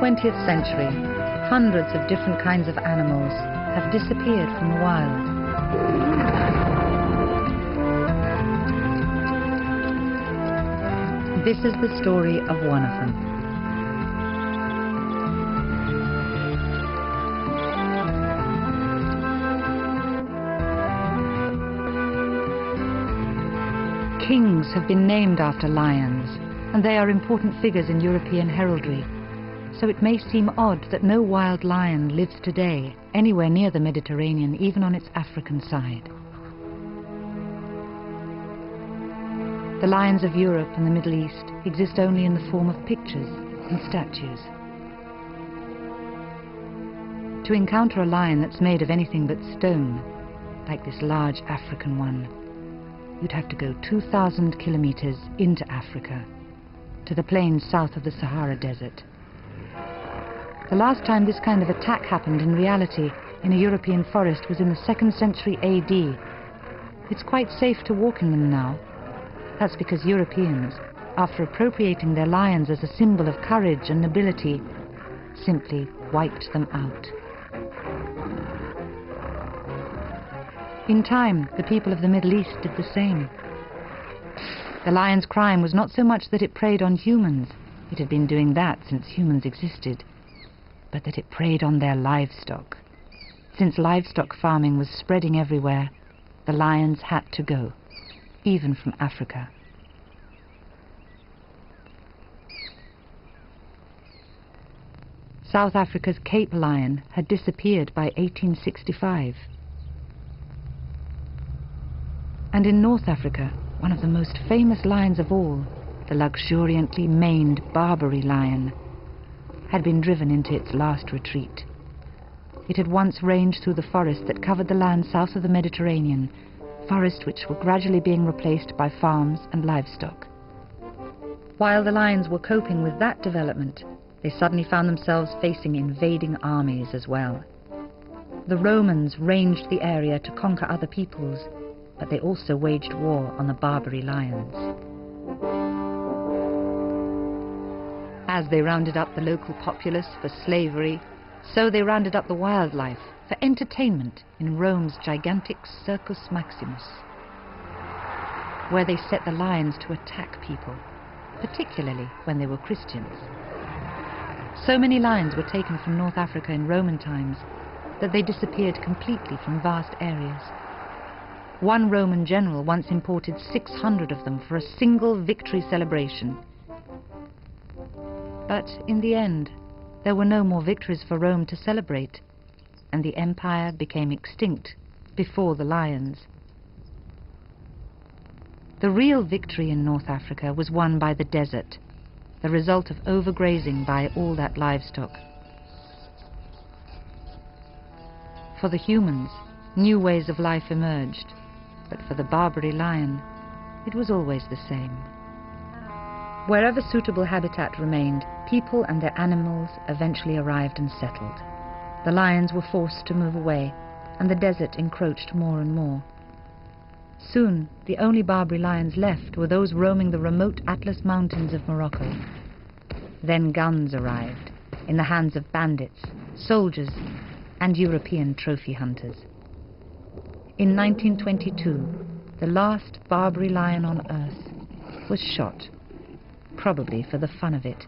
20th century, hundreds of different kinds of animals have disappeared from the wild. This is the story of one of them. Kings have been named after lions, and they are important figures in European heraldry. So it may seem odd that no wild lion lives today anywhere near the Mediterranean, even on its African side. The lions of Europe and the Middle East exist only in the form of pictures and statues. To encounter a lion that's made of anything but stone, like this large African one, you'd have to go 2,000 kilometers into Africa, to the plains south of the Sahara Desert. The last time this kind of attack happened in reality in a European forest was in the 2nd century AD. It's quite safe to walk in them now. That's because Europeans, after appropriating their lions as a symbol of courage and nobility, simply wiped them out. In time, the people of the Middle East did the same. The lion's crime was not so much that it preyed on humans, it had been doing that since humans existed, but that it preyed on their livestock. Since livestock farming was spreading everywhere, the lions had to go, even from Africa. South Africa's Cape lion had disappeared by 1865. And in North Africa, one of the most famous lions of all, the luxuriantly maned Barbary lion, had been driven into its last retreat. It had once ranged through the forest that covered the land south of the Mediterranean, forests which were gradually being replaced by farms and livestock. While the lions were coping with that development, they suddenly found themselves facing invading armies as well. The Romans ranged the area to conquer other peoples, but they also waged war on the Barbary lions. As they rounded up the local populace for slavery, so they rounded up the wildlife for entertainment in Rome's gigantic Circus Maximus, where they set the lions to attack people, particularly when they were Christians. So many lions were taken from North Africa in Roman times that they disappeared completely from vast areas. One Roman general once imported 600 of them for a single victory celebration. But in the end, there were no more victories for Rome to celebrate, and the empire became extinct before the lions. The real victory in North Africa was won by the desert, the result of overgrazing by all that livestock. For the humans, new ways of life emerged, but for the Barbary lion, it was always the same. Wherever suitable habitat remained, people and their animals eventually arrived and settled. The lions were forced to move away, and the desert encroached more and more. Soon, the only Barbary lions left were those roaming the remote Atlas Mountains of Morocco. Then guns arrived, in the hands of bandits, soldiers, and European trophy hunters. In 1922, the last Barbary lion on Earth was shot, probably for the fun of it.